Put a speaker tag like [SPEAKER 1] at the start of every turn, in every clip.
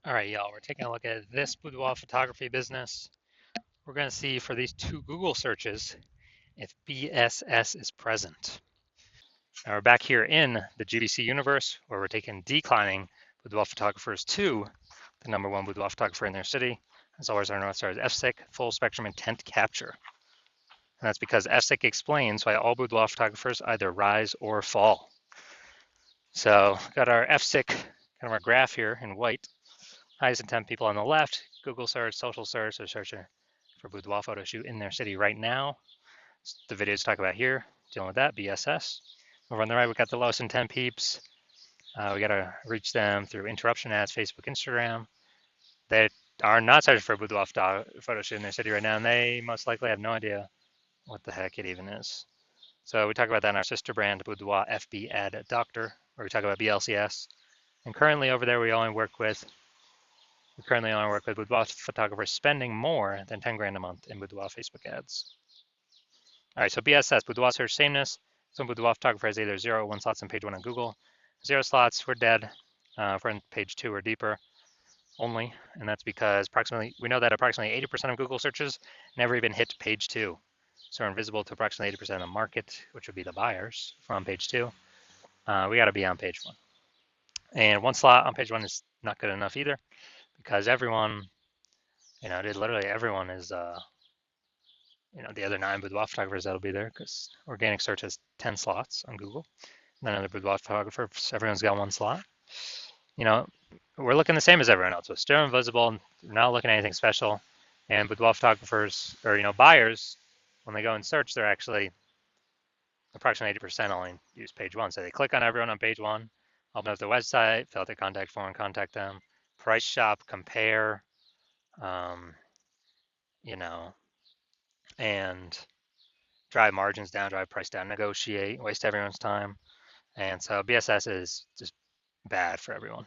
[SPEAKER 1] All right, y'all, we're taking a look at this boudoir photography business. We're going to see for these two Google searches if BSS is present. Now we're back here in the GBC universe where we're taking declining boudoir photographers to the #1 boudoir photographer in their city. As always, our North Star is FSIC, full spectrum intent capture. And that's because FSIC explains why all boudoir photographers either rise or fall. So got our FSIC, kind of our graph here in white. Highest intent people on the left, Google search, social search, they're searching for boudoir photo shoot in their city right now. The videos talk about here, dealing with that, BSS. Over on the right, we got the lowest intent peeps. We got to reach them through interruption ads, Facebook, Instagram. They are not searching for a boudoir photo shoot in their city right now, and they most likely have no idea what the heck it even is. So we talk about that in our sister brand, Boudoir FB Ad Doctor, where we talk about BLCS. And currently over there, we currently only work with boudoir photographers spending more than 10 grand a month in boudoir Facebook ads. All right, so BSS, boudoir search sameness. So boudoir photographer has either 0 or 1 slots on page 1 on Google. 0 slots, we're dead. If we're in page 2 or deeper only, and that's because we know that approximately 80% of Google searches never even hit page 2. So we're invisible to approximately 80% of the market, which would be the buyers from page 2. We got to be on page 1. And 1 slot on page 1 is not good enough either, because everyone, literally everyone is, the other 9 boudoir photographers that'll be there, because organic search has 10 slots on Google. None other boudoir photographers, everyone's got 1 slot. We're looking the same as everyone else. We're still invisible, not looking at anything special. And boudoir photographers, or buyers, when they go and search, they're actually approximately 80% only use page 1. So they click on everyone on page 1, open up their website, fill out their contact form, contact them, price shop, compare, you know, and drive margins down, drive price down, negotiate, waste everyone's time. And so BSS is just bad for everyone.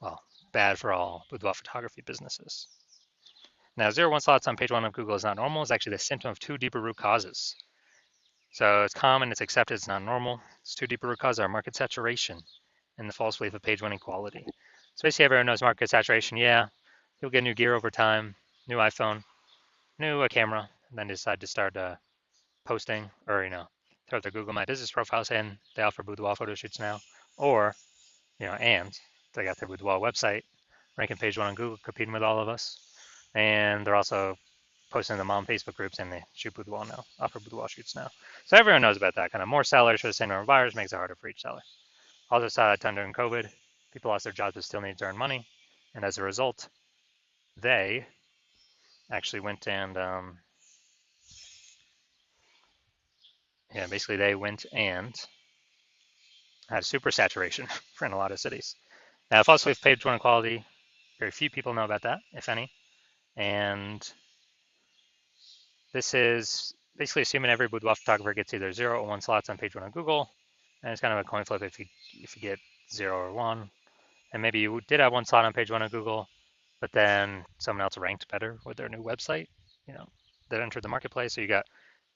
[SPEAKER 1] Well, bad for all boudoir photography businesses. Now, 0-1 slots on page 1 of Google is not normal. It's actually the symptom of 2 deeper root causes. So it's common, it's accepted, it's not normal. It's 2 deeper root causes are market saturation and the false belief of page 1 equality. So basically everyone knows market saturation. Yeah, you'll get new gear over time, new iPhone, new camera, and then decide to start posting or, throw out their Google My Business profile saying they offer boudoir photo shoots now. Or, and they got their boudoir website, ranking page 1 on Google, competing with all of us. And they're also posting them on Facebook groups and they shoot boudoir now, offer boudoir shoots now. So everyone knows about that. Kind of more sellers for the same number of buyers makes it harder for each seller. Also saw that time during COVID, people lost their jobs but still need to earn money. And as a result, they actually went and, basically they went and had super saturation in a lot of cities. Now, if also with page 1 quality, very few people know about that, if any. And this is basically assuming every boudoir photographer gets either 0 or 1 slots on page 1 on Google. And it's kind of a coin flip if you get 0 or 1. And maybe you did have 1 slot on page 1 on Google, but then someone else ranked better with their new website, that entered the marketplace. So you got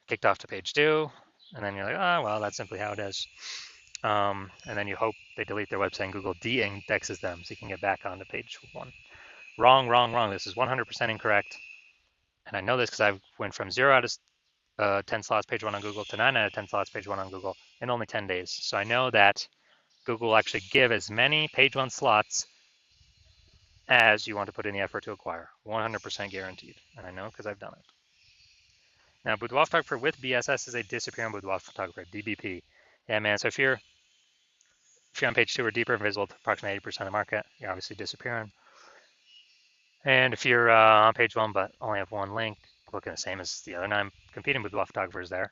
[SPEAKER 1] kicked off to page 2, and then you're like, oh, well, that's simply how it is. And then you hope they delete their website and Google de-indexes them so you can get back onto page 1. Wrong, wrong, wrong. This is 100% incorrect. And I know this because I went from 0 out of 10 slots page 1 on Google to 9 out of 10 slots page 1 on Google in only 10 days. So I know that Google will actually give as many page 1 slots as you want to put in the effort to acquire. 100% guaranteed. And I know because I've done it. Now, boudoir photographer with BSS is a disappearing boudoir photographer, DBP. Yeah, man. So if you're on page 2 or deeper, invisible to approximately 80% of the market, you're obviously disappearing. And if you're on page 1 but only have 1 link, looking the same as the other 9 competing boudoir photographers there,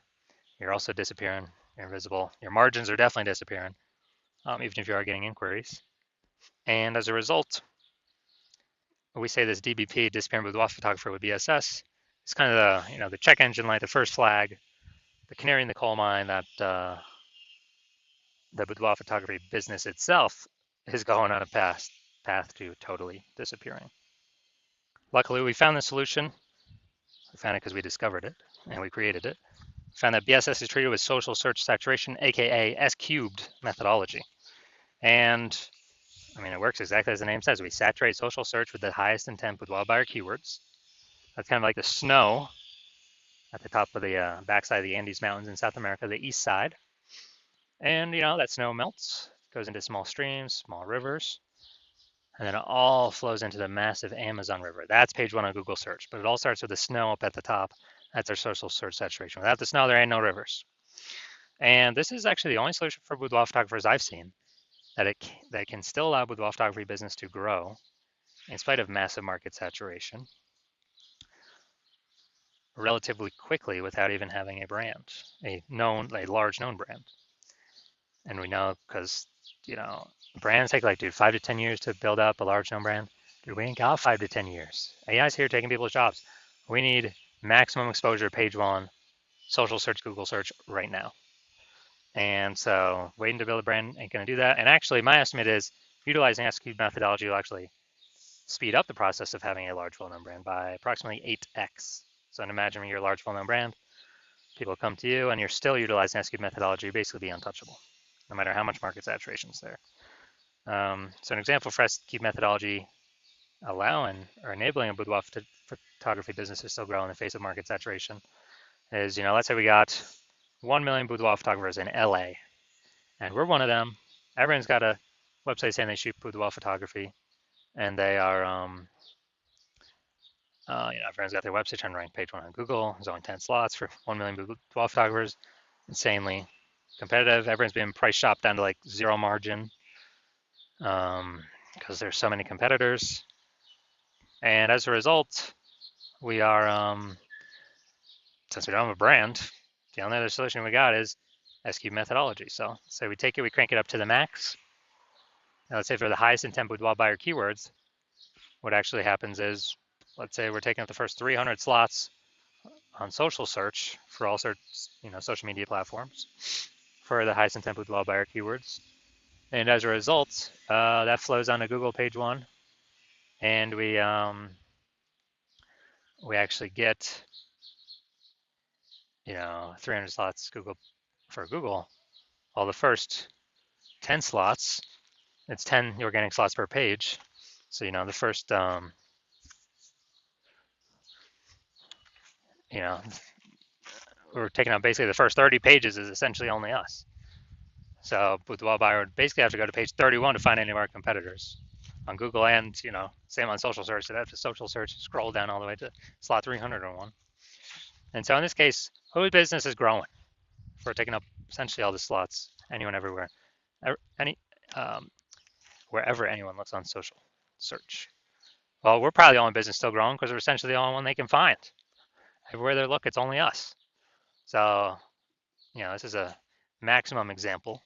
[SPEAKER 1] you're also disappearing. You're invisible. Your margins are definitely disappearing, even if you are getting inquiries. And as a result, we say this DBP, disappearing boudoir photographer with BSS, it's kind of the check engine light, the first flag, the canary in the coal mine that the boudoir photography business itself is going on a path to totally disappearing. Luckily, we found the solution. We found it because we discovered it and we created it. We found that BSS is treated with social search saturation, aka S cubed methodology. And I mean, it works exactly as the name says. We saturate social search with the highest intent boudoir buyer keywords. That's kind of like the snow at the top of the backside of the Andes Mountains in South America, the east side. And, that snow melts, goes into small streams, small rivers, and then it all flows into the massive Amazon River. That's page one on Google search, but it all starts with the snow up at the top. That's our social search saturation. Without the snow, there ain't no rivers. And this is actually the only solution for boudoir photographers I've seen that can still allow boudoir photography business to grow in spite of massive market saturation relatively quickly without even having a brand, a large known brand. And we know because, brands take 5 to 10 years to build up a large known brand. Dude, we ain't got 5 to 10 years. AI's here taking people's jobs. We need maximum exposure, page one, social search, Google search right now. And so waiting to build a brand ain't going to do that. And actually, my estimate is utilizing S-cubed methodology will actually speed up the process of having a large, well-known brand by approximately 8x. So imagine you're a large, well-known brand, people come to you, and you're still utilizing S-cubed methodology, you'd basically be untouchable, no matter how much market saturation is there. So an example for S-cubed methodology allowing or enabling a boudoir photography business to still grow in the face of market saturation is, let's say we got 1 million boudoir photographers in LA, and we're one of them. Everyone's got a website saying they shoot boudoir photography, and they are, everyone's got their website trying to rank page one on Google. There's only 10 slots for 1 million boudoir photographers. Insanely competitive. Everyone's being price shopped down to zero margin because there's so many competitors. And as a result, we are, since we don't have a brand, the only other solution we got is S-cubed methodology. So we take it, we crank it up to the max. Now let's say for the highest intent boudoir buyer keywords, what actually happens is, let's say we're taking up the first 300 slots on social search for all sorts, social media platforms for the highest intent boudoir buyer keywords. And as a result, that flows onto Google page one, and we actually get 300 slots for Google. Well, the first 10 slots, it's 10 organic slots per page. So the first we're taking out basically the first 30 pages is essentially only us. So boudoir buyer would basically have to go to page 31 to find any of our competitors on Google, and same on social search. They'd have to social search, scroll down all the way to slot 301. And so in this case, whose business is growing? If we're taking up essentially all the slots, anyone, everywhere, wherever anyone looks on social search. Well, we're probably the only business still growing because we're essentially the only one they can find. Everywhere they look, it's only us. So, this is a maximum example,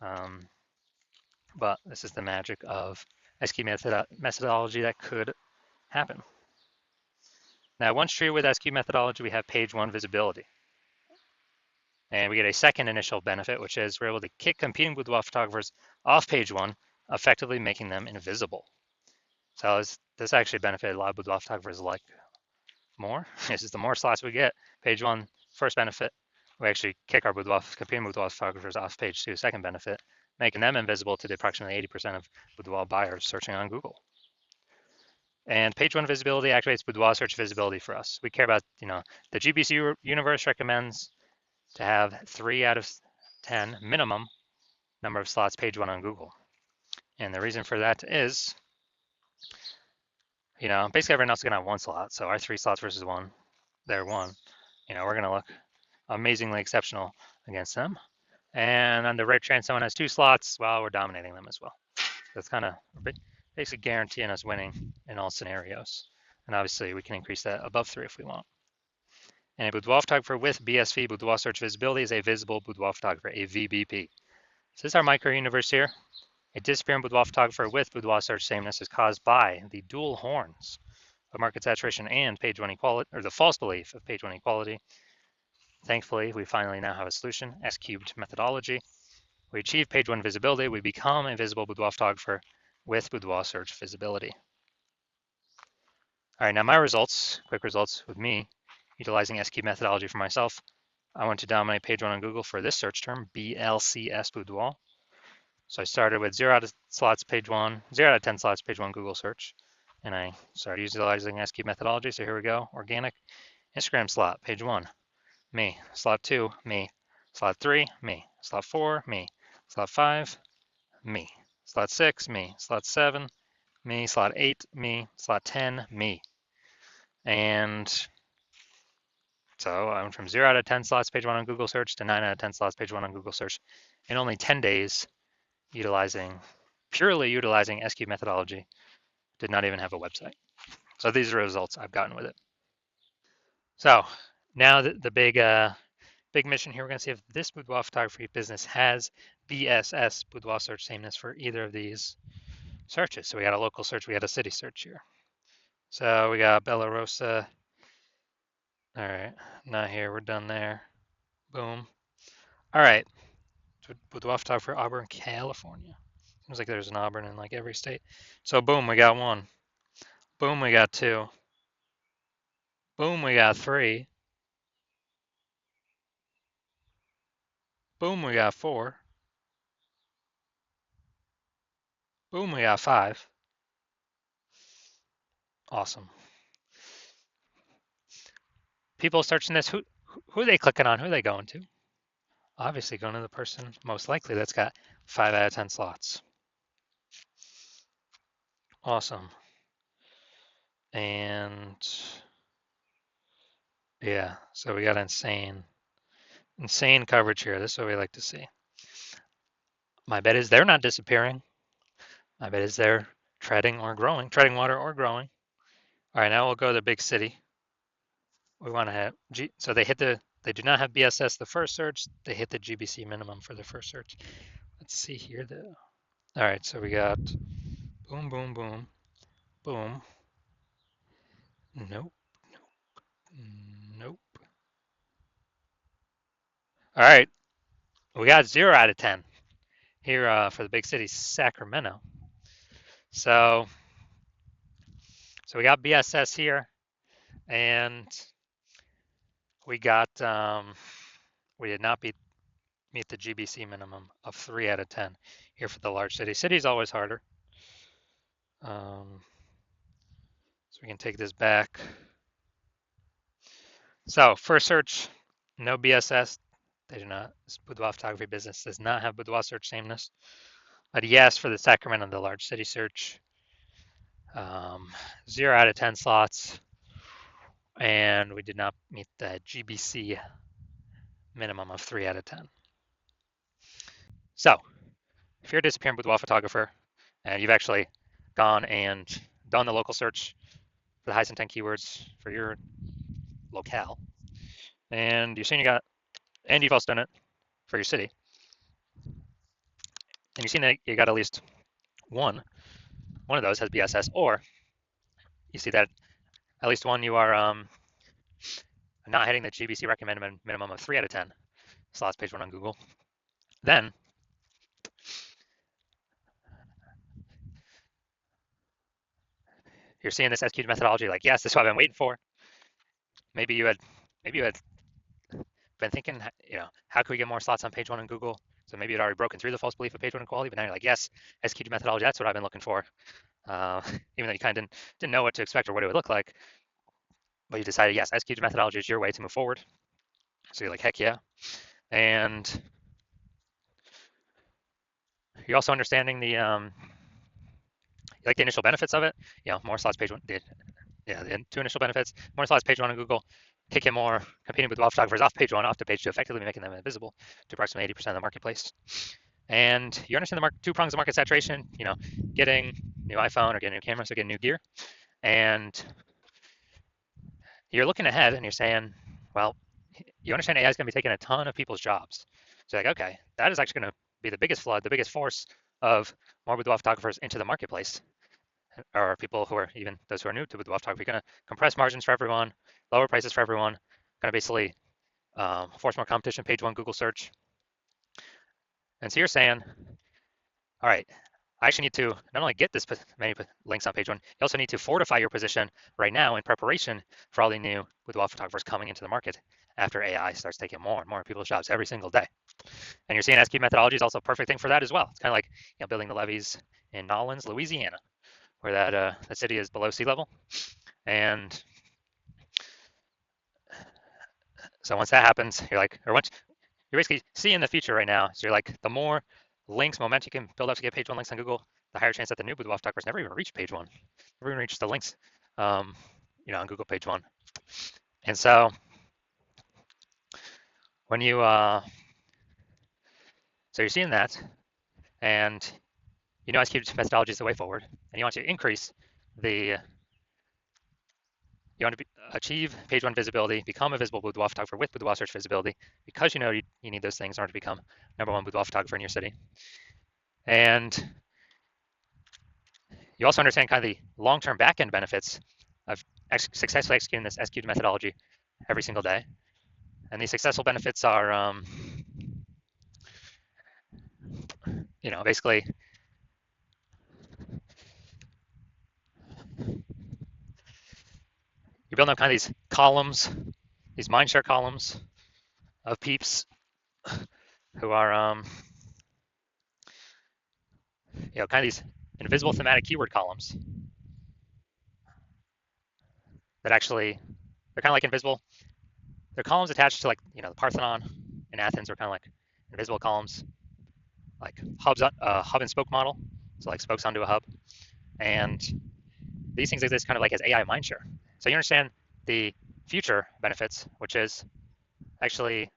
[SPEAKER 1] but this is the magic of S-cubed methodology that could happen. Now, once treated with S-cubed methodology, we have page one visibility. And we get a second initial benefit, which is we're able to kick competing boudoir photographers off page one, effectively making them invisible. So this actually benefited a lot of boudoir photographers like more. This is the more slots we get. Page one, first benefit, we actually kick our competing boudoir photographers off page two, second benefit, making them invisible to the approximately 80% of boudoir buyers searching on Google. And page one visibility activates boudoir search visibility for us. We care about, the GBC universe recommends to have 3 out of 10 minimum number of slots page one on Google. And the reason for that is, basically everyone else is gonna have 1 slot. So our 3 slots versus 1, they're 1. We're gonna look amazingly exceptional against them. And on the rare chance someone has 2 slots, well, we're dominating them as well. That's kind of basically guaranteeing us winning in all scenarios. And obviously we can increase that above 3 if we want. And a boudoir photographer with BSV, boudoir search visibility, is a visible boudoir photographer, a VBP. So this is our micro universe here. A disappearing boudoir photographer with boudoir search sameness is caused by the dual horns of market saturation and page one equality, or the false belief of page one equality. Thankfully, we finally now have a solution, S-cubed methodology. We achieve page one visibility. We become a visible boudoir photographer with boudoir search visibility. All right, now my results, quick results with me, utilizing S-cubed methodology for myself. I want to dominate page one on Google for this search term, BLCS boudoir. So I started with 0 out of slots, page 1, 0 out of 10 slots, page 1 Google search. And I started utilizing SQ methodology. So here we go. Organic Instagram slot, page 1, me. Slot 2, me. Slot 3, me. Slot 4, me. Slot 5, me. Slot 6, me. Slot 7, me. Slot 8, me. Slot 10, me. And so I went from 0 out of 10 slots, page 1 on Google search to 9 out of 10 slots, page 1 on Google search in only 10 days, purely utilizing SQ methodology. Did not even have a website. So these are the results I've gotten with it. So now the big mission here, we're going to see if this boudoir photography business has BSS, boudoir search sameness, for either of these searches. So we got a local search, we got a city search here. So we got Bella Rosa. All right, not here, we're done there. Boom. All right, boudoir photography for Auburn, California. Seems like there's an Auburn in like every state. So boom, we got 1. Boom, we got 2. Boom, we got 3. Boom, we got 4. Boom, we got 5. Awesome. People searching this, who are they clicking on? Who are they going to? Obviously going to the person most likely that's got 5 out of 10 slots. Awesome. And yeah, so we got insane coverage here. This is what we like to see. My bet is they're not disappearing. My bet is they're treading water or growing. All right, now we'll go to the big city. We want to have so they do not have BSS the first search. They hit the GBC minimum for the first search. Let's see here though. All right, so we got boom, boom, boom, boom. Nope, nope. All right, we got 0 out of 10 here for the big city, Sacramento. So we got BSS here, and we got we did not meet the GBC minimum of 3 out of 10 here for the large city. City's always harder. So we can take this back. So first search, no BSS. They do not. This boudoir photography business does not have boudoir search sameness. But yes, for the Sacramento, the large city search, 0 out of 10 slots, and we did not meet the GBC minimum of 3 out of 10. So if you're a disappearing boudoir photographer and you've actually gone and done the local search for the highest intent keywords for your locale, and you've also done it for your city, and you've seen that you got at least one of those has BSS, or you see that at least one you are not hitting the GBC recommended minimum of 3 out of 10 slots, page 1 on Google, then you're seeing this SQ methodology like, yes, this is what I've been waiting for. Maybe you had been thinking, how can we get more slots on page 1 on Google? So maybe you'd already broken through the false belief of page 1 quality, but now you're like, yes, SQ methodology, that's what I've been looking for. Even though you kind of didn't know what to expect or what it would look like, but you decided, yes, SQ methodology is your way to move forward. So you're like, heck yeah. And you're also understanding the initial benefits of it. More slots, page 1. The 2 initial benefits: more slots, page 1 on Google, kick in more competing with photographers off page 1, off to page 2, effectively making them invisible to approximately 80% of the marketplace. And you understand the 2 prongs of market saturation. Getting new iPhone or getting new camera, so getting new gear, and you're looking ahead and you're saying, well, you understand AI is going to be taking a ton of people's jobs. So you're like, okay, that is actually going to be the biggest flood, the biggest force of more boudoir photographers into the marketplace, or people who are, even those who are new to boudoir photography, going to compress margins for everyone, lower prices for everyone, going to basically force more competition, page 1 Google search. And so you're saying, all right, I actually need to not only get this many links on page one, you also need to fortify your position right now in preparation for all the new boudoir photographers coming into the market after AI starts taking more and more people's jobs every single day. And you're seeing SQ methodology is also a perfect thing for that as well. It's kind of like building the levees in Nolens, Louisiana, where that city is below sea level. And so once that happens, you're like, or once you're basically seeing the future right now. So you're like, the more links, momentum you can build up to get page one links on Google, the higher chance that the new boudoir photographers never even reach page one, never even reach the links, um, on Google page one. And so when so you're seeing that, and SQ methodology is the way forward, and you want to increase the you want to achieve page one visibility, become a visible boudoir photographer with boudoir search visibility, because you need those things in order to become number one boudoir photographer in your city. And you also understand kind of the long-term back-end benefits of successfully executing this SQ methodology every single day. And these successful benefits are, basically you're building up kind of these columns, these mindshare columns of peeps who are, kind of these invisible thematic keyword columns that actually, they're kind of like invisible. They're columns attached to, like, the Parthenon in Athens are kind of like invisible columns, like hubs, hub and spoke model. So like spokes onto a hub. And these things exist kind of like as AI mindshare. So you understand the future benefits, which is actually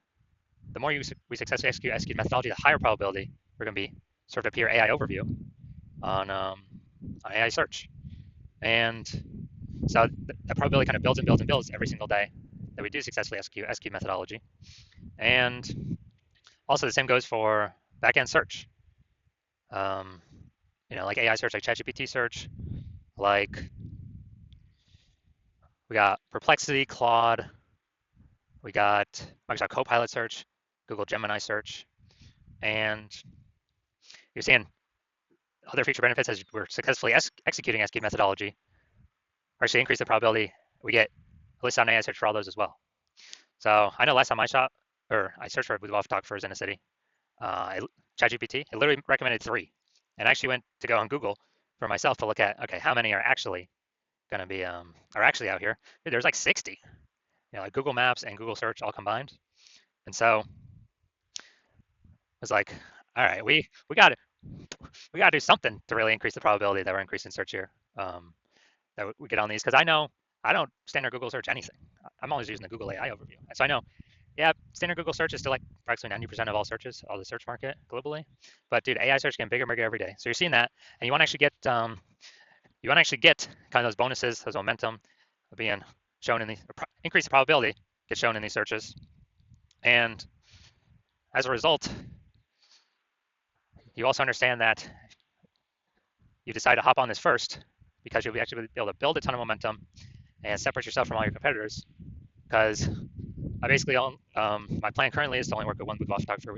[SPEAKER 1] the more we successfully execute methodology, the higher probability we're going to be sort of appear AI overview on AI search. And so that probability kind of builds and builds and builds every single day that we do successfully execute methodology. And also the same goes for backend search. Like AI search, like ChatGPT search, like we got Perplexity, Claude, we got Microsoft Copilot search, Google Gemini search, and you're seeing other feature benefits as we're successfully executing SQ methodology actually increase the probability we get a list on AI search for all those as well. So I know last time I searched for boudoir photographers in a city, ChatGPT, it literally recommended 3. And I actually went to go on Google for myself to look at, okay, how many are actually going to be, are actually out here. Dude, there's like 60, like Google Maps and Google Search all combined. And so it's like, all right, we got to do something to really increase the probability that we're increasing search here, that we get on these. Because I know I don't standard Google search anything. I'm always using the Google AI overview. And so I know, yeah, standard Google search is still like approximately 90% of all searches, all the search market globally. But dude, AI search getting bigger and bigger every day. So you're seeing that, and you want to actually get kind of those bonuses, those momentum being shown in the increase the probability get shown in these searches. And as a result, you also understand that you decide to hop on this first because you'll be actually be able to build a ton of momentum and separate yourself from all your competitors. Because I basically own, my plan currently is to only work with one boudoir photographer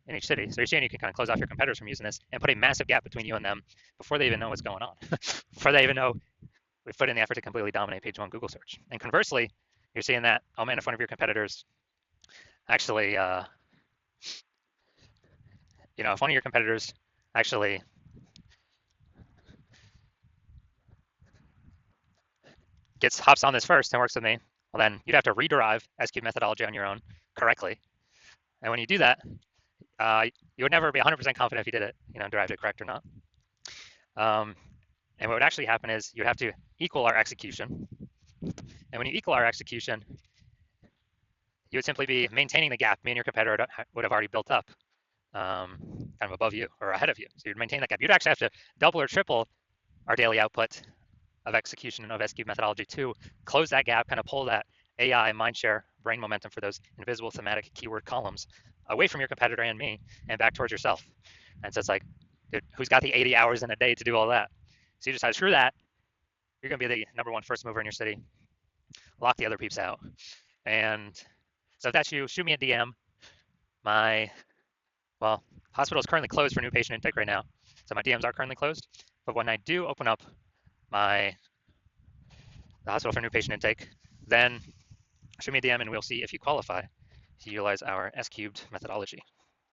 [SPEAKER 1] in each city. So you're seeing you can kind of close off your competitors from using this and put a massive gap between you and them before they even know what's going on, before they even know we've put in the effort to completely dominate page one Google search. And conversely, you're seeing that man in front of your competitors actually, if one of your competitors actually hops on this first and works with me, well, then you'd have to rederive SQ methodology on your own correctly. And when you do that, you would never be 100% confident if you did it, derived it correct or not. And what would actually happen is you'd have to equal our execution. And when you equal our execution, you would simply be maintaining the gap me and your competitor would have already built up, kind of above you or ahead of you. So you'd maintain that gap. You'd actually have to double or triple our daily output of execution and of SQ methodology to close that gap, kind of pull that AI mindshare brain momentum for those invisible thematic keyword columns away from your competitor and me and back towards yourself. And so it's like, dude, who's got the 80 hours in a day to do all that? So you decide, screw that. You're going to be the number one first mover in your city. Lock the other peeps out. And so if that's you, shoot me a DM. Hospital is currently closed for new patient intake right now. So my DMs are currently closed. But when I do open up the hospital for new patient intake, then shoot me a DM and we'll see if you qualify to utilize our S cubed methodology.